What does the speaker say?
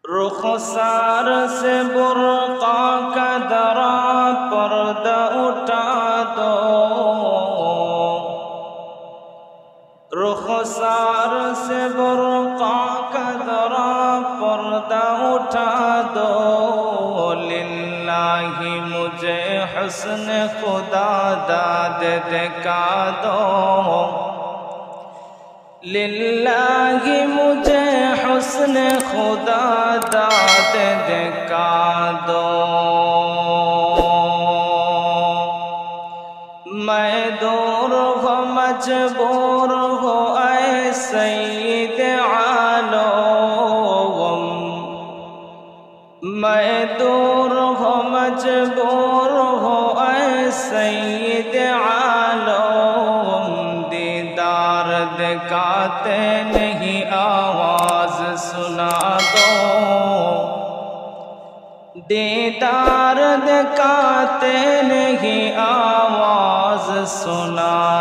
رخسار سے برقع کا درا پردہ اٹھا دو، رخسار سے برقع کا درا پردہ اٹھا دو، للہ مجھے حسن خدا داد دکھا دو، للہ مجھے حسن خدا داد دکھا دو۔ میں دور ہو مجبور ہو اے سید عالم، میں دور ہو مجبور ہو اے سید عالم، دیدار دکھاتے نہیں آواز سنا دو، دیدار دکھاتے نہیں آواز سنا